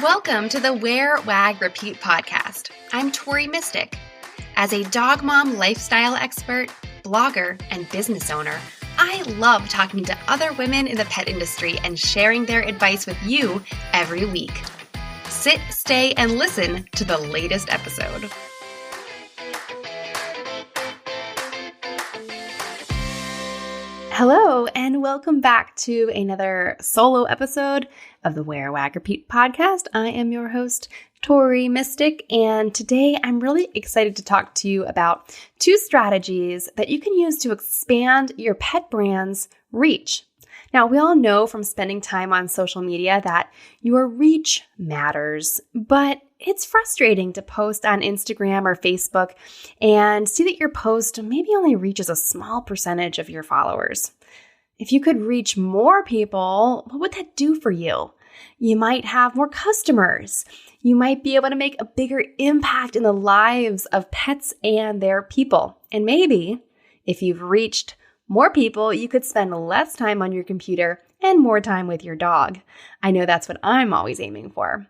Welcome to the Wear, Wag, Repeat podcast. I'm Tori Mystic. As a dog mom lifestyle expert, blogger, and business owner, I love talking to other women in the pet industry and sharing their advice with you every week. Sit, stay, and listen to the latest episode. Hello, and welcome back to another solo episode of the Wear, Wag, Repeat podcast. I am your host, Tori Mystic, and today I'm really excited to talk to you about two strategies that you can use to expand your pet brand's reach. Now, we all know from spending time on social media that your reach matters, but it's frustrating to post on Instagram or Facebook and see that your post maybe only reaches a small percentage of your followers. If you could reach more people, what would that do for you? You might have more customers. You might be able to make a bigger impact in the lives of pets and their people. And maybe if you've reached more people, you could spend less time on your computer and more time with your dog. I know that's what I'm always aiming for.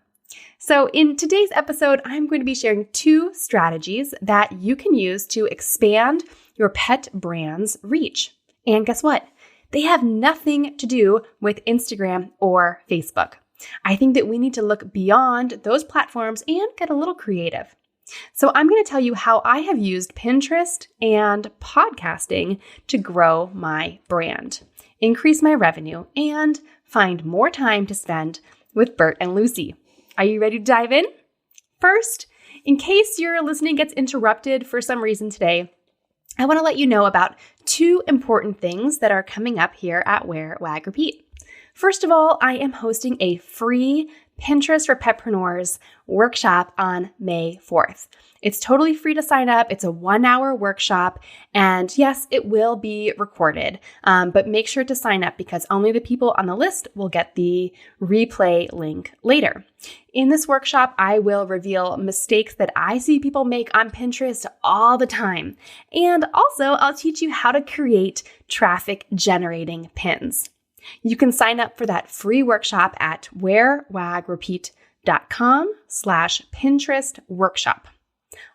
So in today's episode, I'm going to be sharing two strategies that you can use to expand your pet brand's reach. And guess what? They have nothing to do with Instagram or Facebook. I think that we need to look beyond those platforms and get a little creative. So I'm going to tell you how I have used Pinterest and podcasting to grow my brand, increase my revenue, and find more time to spend with Bert and Lucy. Are you ready to dive in? First, in case your listening gets interrupted for some reason today, I want to let you know about two important things that are coming up here at Wear, Wag, Repeat. First of all, I am hosting a free Pinterest for Petpreneurs workshop on May 4th. It's totally free to sign up. It's a 1-hour workshop. And yes, it will be recorded, but make sure to sign up because only the people on the list will get the replay link later. In this workshop, I will reveal mistakes that I see people make on Pinterest all the time. And also, I'll teach you how to create traffic generating pins. You can sign up for that free workshop at wearwagrepeat.com/Pinterest workshop.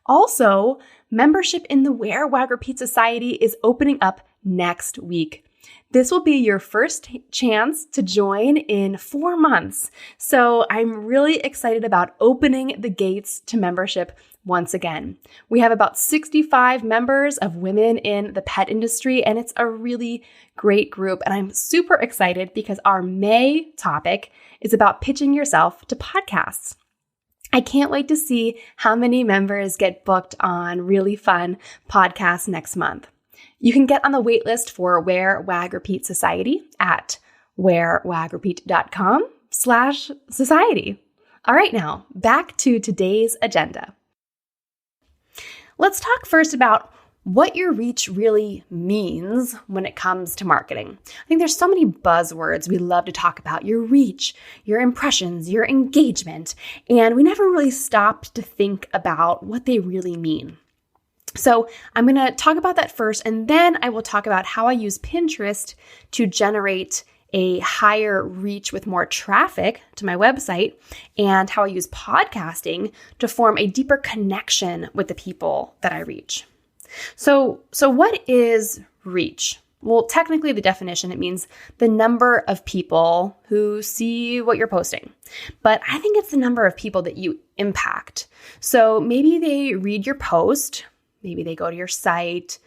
Also, membership in the Wear, Wag, Repeat Society is opening up next week. This will be your first chance to join in 4 months. So I'm really excited about opening the gates to membership once again. We have about 65 members of women in the pet industry, and it's a really great group. And I'm super excited because our May topic is about pitching yourself to podcasts. I can't wait to see how many members get booked on really fun podcasts next month. You can get on the waitlist for Wear, Wag, Repeat Society at wearwagrepeat.com/society. All right, now back to today's agenda. Let's talk first about what your reach really means when it comes to marketing. I think there's so many buzzwords we love to talk about: your reach, your impressions, your engagement, and we never really stopped to think about what they really mean. So I'm going to talk about that first, and then I will talk about how I use Pinterest to generate a higher reach with more traffic to my website, and how I use podcasting to form a deeper connection with the people that I reach. So what is reach? Well, technically the definition, it means the number of people who see what you're posting. But I think it's the number of people that you impact. So maybe they read your post, maybe they go to your site,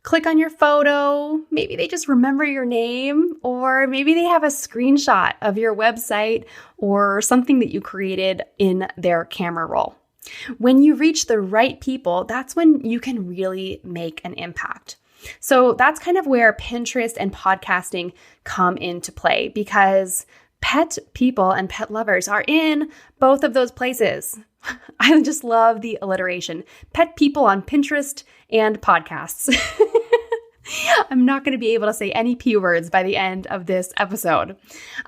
click on your photo, maybe they just remember your name, or maybe they have a screenshot of your website or something that you created in their camera roll. When you reach the right people, that's when you can really make an impact. So that's kind of where Pinterest and podcasting come into play, because pet people and pet lovers are in both of those places. I just love the alliteration. Pet people on Pinterest and podcasts. I'm not going to be able to say any P words by the end of this episode.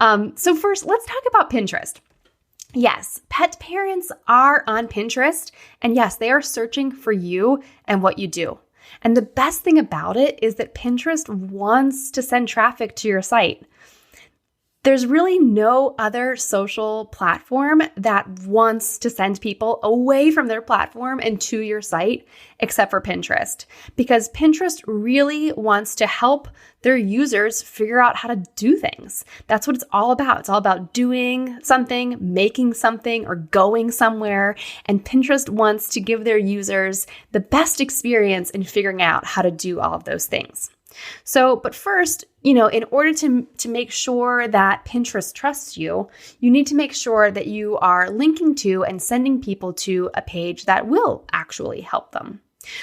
So first, let's talk about Pinterest. Yes, pet parents are on Pinterest, and yes, they are searching for you and what you do. And the best thing about it is that Pinterest wants to send traffic to your site. There's really no other social platform that wants to send people away from their platform and to your site except for Pinterest, because Pinterest really wants to help their users figure out how to do things. That's what it's all about. It's all about doing something, making something, or going somewhere. And Pinterest wants to give their users the best experience in figuring out how to do all of those things. So, but first, in order to make sure that Pinterest trusts you, you need to make sure that you are linking to and sending people to a page that will actually help them.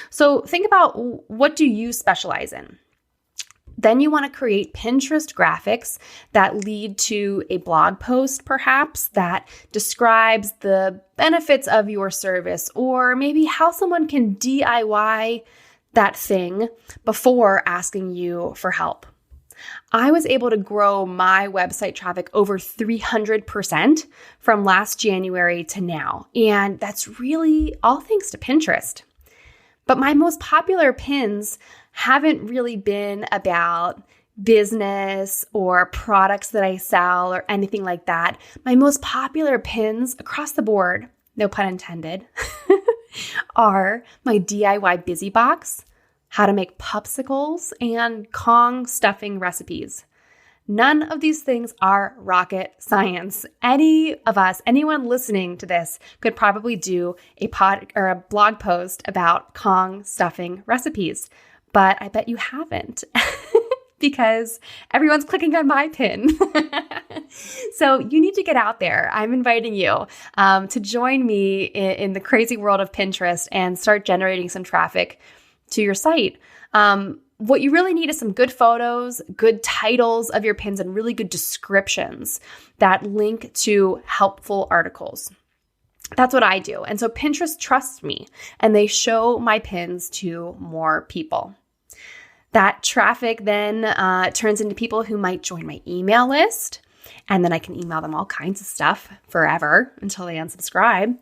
So think about, what do you specialize in? Then you want to create Pinterest graphics that lead to a blog post, perhaps, that describes the benefits of your service, or maybe how someone can DIY that thing before asking you for help. I was able to grow my website traffic over 300% from last January to now, and that's really all thanks to Pinterest. But my most popular pins haven't really been about business or products that I sell or anything like that. My most popular pins across the board, no pun intended, are my DIY busy box, how to make popsicles, and Kong stuffing recipes. None of these things are rocket science. Anyone listening to this could probably do a blog post about Kong stuffing recipes, but I bet you haven't because everyone's clicking on my pin. So you need to get out there. I'm inviting you to join me in the crazy world of Pinterest and start generating some traffic to your site. What you really need is some good photos, good titles of your pins, and really good descriptions that link to helpful articles. That's what I do. And so Pinterest trusts me, and they show my pins to more people. That traffic then turns into people who might join my email list, and then I can email them all kinds of stuff forever until they unsubscribe.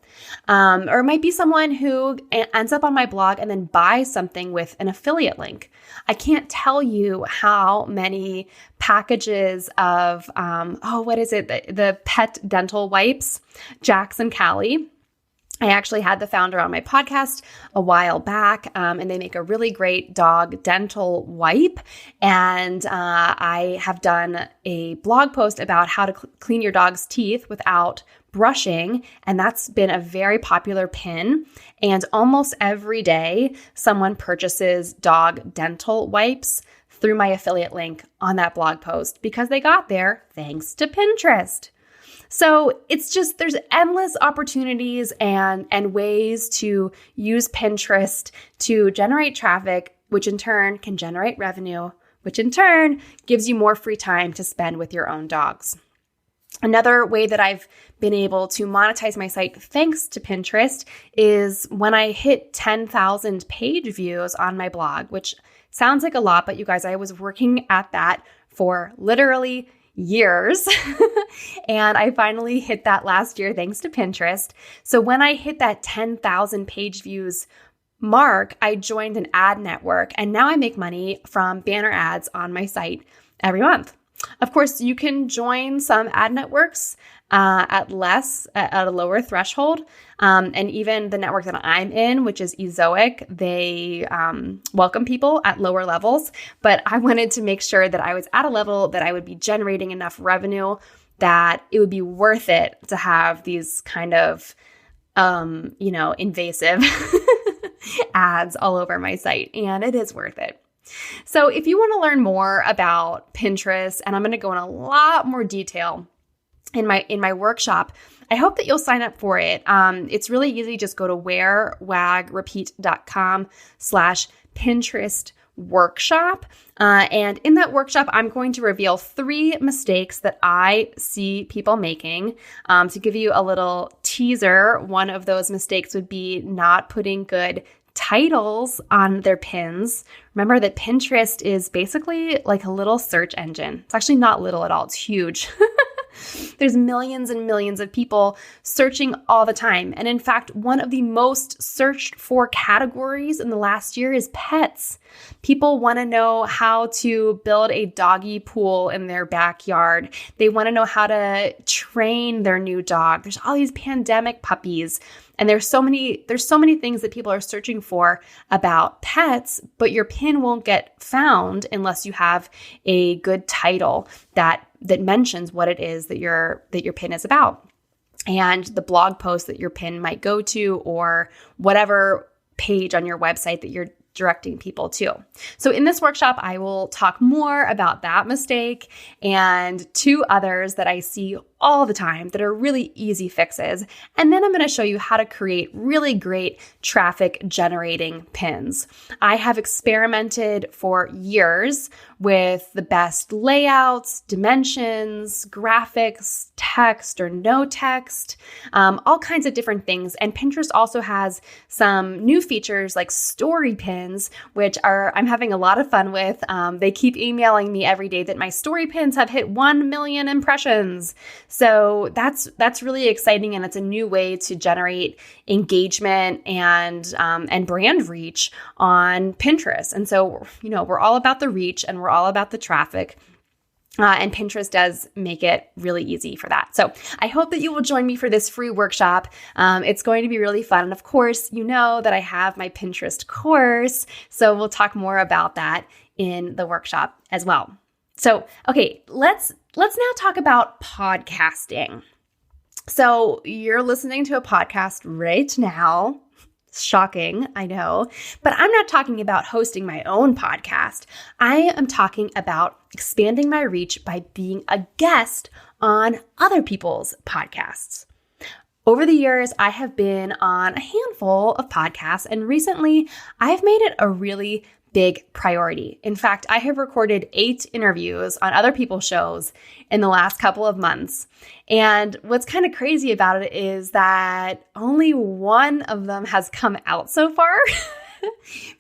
Or it might be someone who ends up on my blog and then buys something with an affiliate link. I can't tell you how many packages of, the pet dental wipes, Jax and Callie. I actually had the founder on my podcast a while back, and they make a really great dog dental wipe. And I have done a blog post about how to clean your dog's teeth without brushing, and that's been a very popular pin. And almost every day, someone purchases dog dental wipes through my affiliate link on that blog post because they got there thanks to Pinterest. So it's just, there's endless opportunities and ways to use Pinterest to generate traffic, which in turn can generate revenue, which in turn gives you more free time to spend with your own dogs. Another way that I've been able to monetize my site thanks to Pinterest is when I hit 10,000 page views on my blog, which sounds like a lot, but you guys, I was working at that for literally years. And I finally hit that last year thanks to Pinterest. So when I hit that 10,000 page views mark, I joined an ad network, and now I make money from banner ads on my site every month. Of course, you can join some ad networks at a lower threshold. And even the network that I'm in, which is Ezoic, they welcome people at lower levels. But I wanted to make sure that I was at a level that I would be generating enough revenue that it would be worth it to have these kind of, invasive ads all over my site. And it is worth it. So if you want to learn more about Pinterest, and I'm going to go in a lot more detail in my workshop, I hope that you'll sign up for it. It's really easy. Just go to wearwagrepeat.com/Pinterest workshop. And in that workshop, I'm going to reveal 3 mistakes that I see people making. To give you a little teaser, one of those mistakes would be not putting good titles on their pins. Remember that Pinterest is basically like a little search engine. It's actually not little at all. It's huge. There's millions and millions of people searching all the time. And in fact, one of the most searched for categories in the last year is pets. People want to know how to build a doggy pool in their backyard. They want to know how to train their new dog. There's all these pandemic puppies. And there's so many things that people are searching for about pets, but your pin won't get found unless you have a good title that mentions what it is that your pin is about. And the blog post that your pin might go to, or whatever page on your website that you're directing people to. So in this workshop, I will talk more about that mistake and 2 others that I see all the time that are really easy fixes. And then I'm going to show you how to create really great traffic generating pins. I have experimented for years with the best layouts, dimensions, graphics, text or no text, all kinds of different things. And Pinterest also has some new features like story pins, which I'm having a lot of fun with. They keep emailing me every day that my story pins have hit 1 million impressions. So that's really exciting, and it's a new way to generate engagement and brand reach on Pinterest. And so, we're all about the reach and we're all about the traffic. And Pinterest does make it really easy for that. So I hope that you will join me for this free workshop. It's going to be really fun. And of course, you know that I have my Pinterest course. So we'll talk more about that in the workshop as well. So, okay, let's now talk about podcasting. So you're listening to a podcast right now. Shocking, I know. But I'm not talking about hosting my own podcast. I am talking about expanding my reach by being a guest on other people's podcasts. Over the years, I have been on a handful of podcasts, and recently I've made it a really big priority. In fact, I have recorded 8 interviews on other people's shows in the last couple of months. And what's kind of crazy about it is that only one of them has come out so far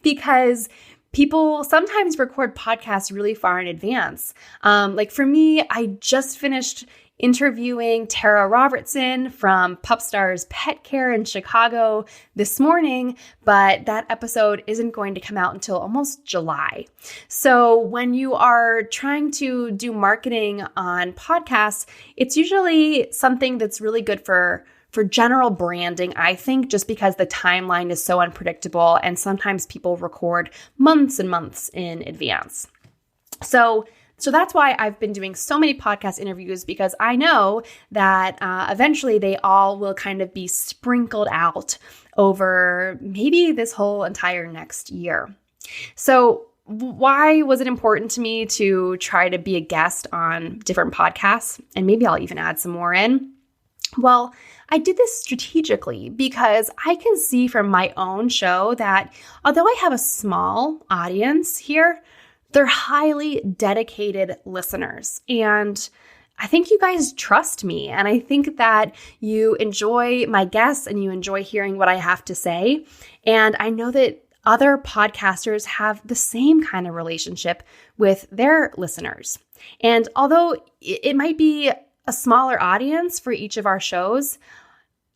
because people sometimes record podcasts really far in advance. Like for me, I just finished interviewing Tara Robertson from Pupstars Pet Care in Chicago this morning, but that episode isn't going to come out until almost July. So when you are trying to do marketing on podcasts, it's usually something that's really good for general branding, I think, just because the timeline is so unpredictable and sometimes people record months and months in advance. So that's why I've been doing so many podcast interviews, because I know that eventually they all will kind of be sprinkled out over maybe this whole entire next year. So why was it important to me to try to be a guest on different podcasts? And maybe I'll even add some more in. Well, I did this strategically because I can see from my own show that although I have a small audience here, they're highly dedicated listeners. And I think you guys trust me. And I think that you enjoy my guests and you enjoy hearing what I have to say. And I know that other podcasters have the same kind of relationship with their listeners. And although it might be a smaller audience for each of our shows,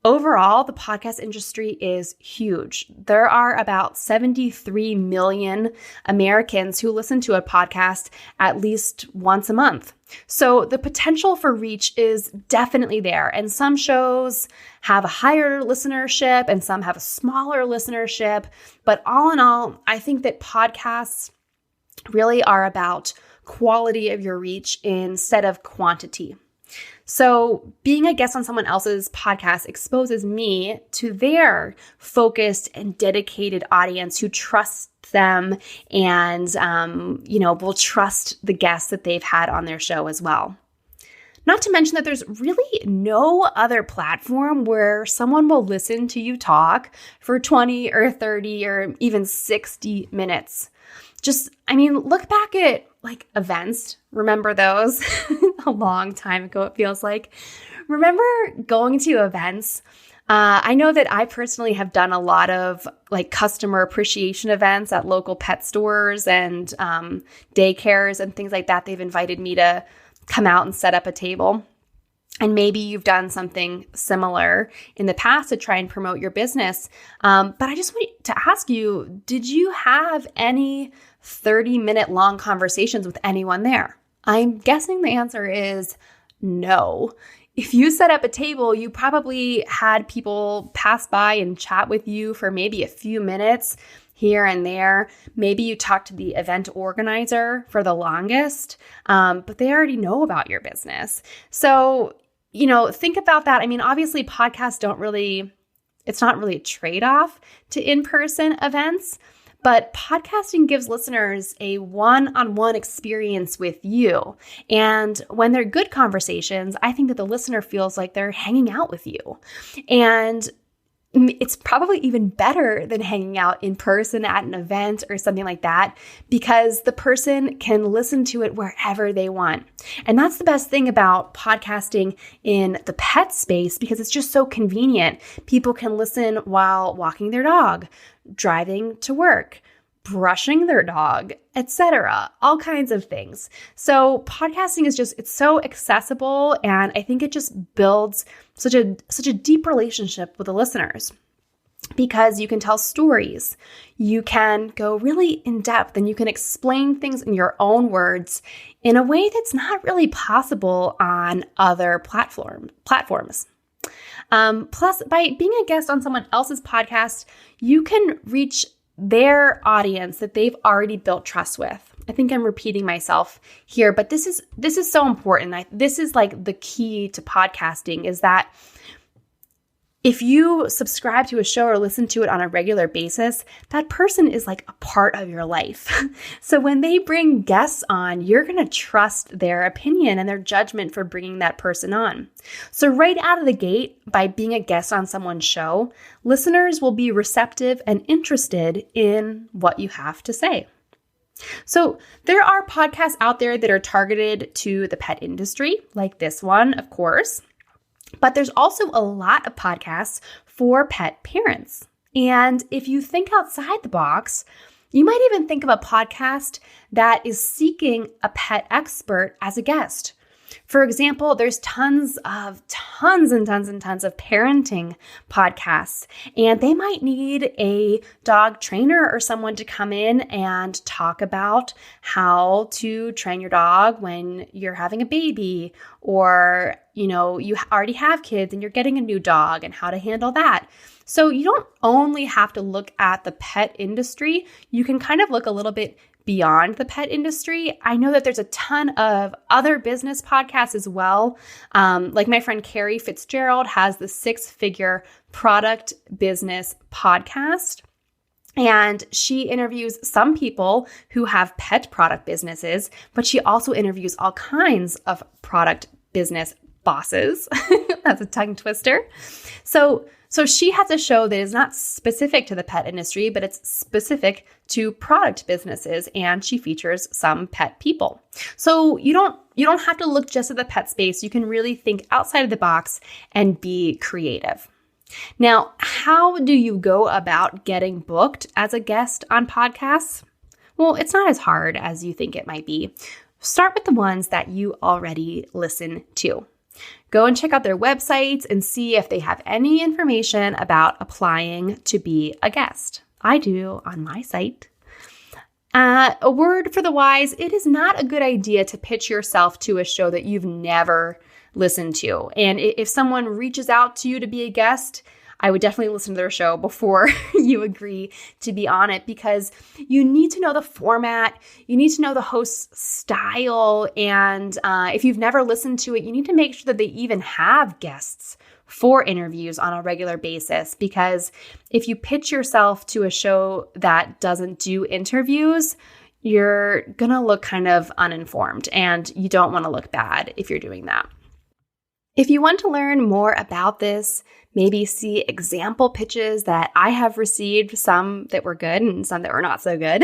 overall, the podcast industry is huge. There are about 73 million Americans who listen to a podcast at least once a month. So the potential for reach is definitely there. And some shows have a higher listenership and some have a smaller listenership. But all in all, I think that podcasts really are about quality of your reach instead of quantity. So being a guest on someone else's podcast exposes me to their focused and dedicated audience who trusts them and, will trust the guests that they've had on their show as well. Not to mention that there's really no other platform where someone will listen to you talk for 20 or 30 or even 60 minutes. Look back at events. Remember those? A long time ago, it feels like. Remember going to events? I know that I personally have done a lot of customer appreciation events at local pet stores and daycares and things like that. They've invited me to come out and set up a table. And maybe you've done something similar in the past to try and promote your business. But I just want to ask you, did you have any 30-minute long conversations with anyone there? I'm guessing the answer is no. If you set up a table, you probably had people pass by and chat with you for maybe a few minutes here and there. Maybe you talked to the event organizer for the longest, but they already know about your business. So, think about that. I mean, obviously podcasts it's not really a trade-off to in-person events, but podcasting gives listeners a one-on-one experience with you. And when they're good conversations, I think that the listener feels like they're hanging out with you. And it's probably even better than hanging out in person at an event or something like that, because the person can listen to it wherever they want. And that's the best thing about podcasting in the pet space, because it's just so convenient. People can listen while walking their dog, driving to work, brushing their dog, etc., all kinds of things. So podcasting is it's so accessible, and I think it just builds such a deep relationship with the listeners, because you can tell stories, you can go really in depth, and you can explain things in your own words in a way that's not really possible on other platforms. Plus, by being a guest on someone else's podcast, you can reach their audience that they've already built trust with. I think I'm repeating myself here, but this is so important. This is like the key to podcasting, is that if you subscribe to a show or listen to it on a regular basis, that person is like a part of your life. So when they bring guests on, you're going to trust their opinion and their judgment for bringing that person on. So right out of the gate, by being a guest on someone's show, listeners will be receptive and interested in what you have to say. So there are podcasts out there that are targeted to the pet industry, like this one, of course. But there's also a lot of podcasts for pet parents. And if you think outside the box, you might even think of a podcast that is seeking a pet expert as a guest. For example, there's tons and tons of parenting podcasts, and they might need a dog trainer or someone to come in and talk about how to train your dog when you're having a baby, or, you already have kids and you're getting a new dog and how to handle that. So you don't only have to look at the pet industry. You can kind of look a little bit beyond the pet industry. I know that there's a ton of other business podcasts as well. Like my friend Carrie Fitzgerald has the 6-Figure Product Business podcast. And she interviews some people who have pet product businesses, but she also interviews all kinds of product business bosses. That's a tongue twister. So she has a show that is not specific to the pet industry, but it's specific to product businesses, and she features some pet people. So you don't have to look just at the pet space. You can really think outside of the box and be creative. Now, how do you go about getting booked as a guest on podcasts? Well, it's not as hard as you think it might be. Start with the ones that you already listen to. Go and check out their websites and see if they have any information about applying to be a guest. I do on my site. A word for the wise, it is not a good idea to pitch yourself to a show that you've never listened to. And if someone reaches out to you to be a guest, I would definitely listen to their show before you agree to be on it, because you need to know the format, you need to know the host's style, and if you've never listened to it, you need to make sure that they even have guests for interviews on a regular basis, because if you pitch yourself to a show that doesn't do interviews, you're going to look kind of uninformed, and you don't want to look bad if you're doing that. If you want to learn more about this, maybe see example pitches that I have received, some that were good and some that were not so good,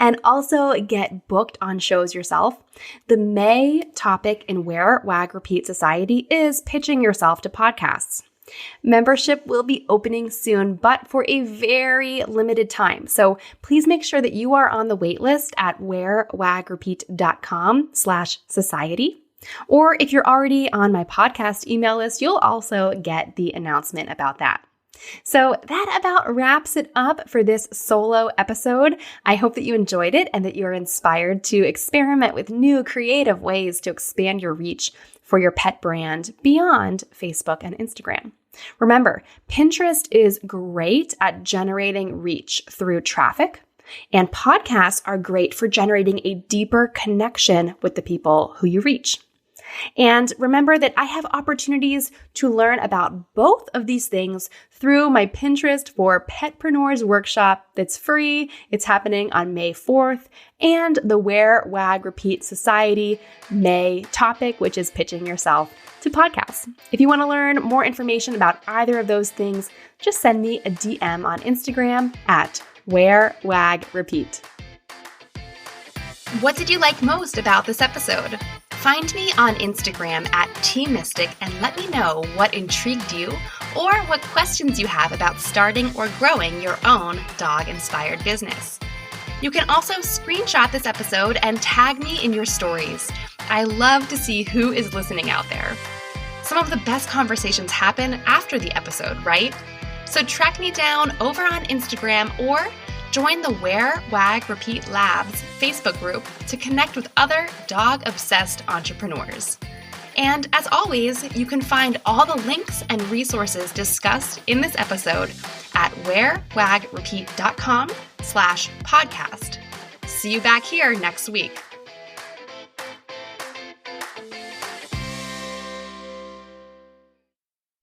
and also get booked on shows yourself, the May topic in Wear, Wag, Repeat Society is pitching yourself to podcasts. Membership will be opening soon, but for a very limited time. So please make sure that you are on the wait list at wearwagrepeat.com/society. Or if you're already on my podcast email list, you'll also get the announcement about that. So that about wraps it up for this solo episode. I hope that you enjoyed it and that you're inspired to experiment with new creative ways to expand your reach for your pet brand beyond Facebook and Instagram. Remember, Pinterest is great at generating reach through traffic, and podcasts are great for generating a deeper connection with the people who you reach. And remember that I have opportunities to learn about both of these things through my Pinterest for Petpreneurs workshop that's free. It's happening on May 4th, and the Wear, Wag, Repeat Society May topic, which is pitching yourself to podcasts. If you want to learn more information about either of those things, just send me a DM on Instagram at Wear, Wag, Repeat. What did you like most about this episode? Find me on Instagram at TMystic and let me know what intrigued you or what questions you have about starting or growing your own dog-inspired business. You can also screenshot this episode and tag me in your stories. I love to see who is listening out there. Some of the best conversations happen after the episode, right? So track me down over on Instagram or join the Wear, Wag, Repeat Labs Facebook group to connect with other dog-obsessed entrepreneurs. And as always, you can find all the links and resources discussed in this episode at wearwagrepeat.com/podcast. See you back here next week.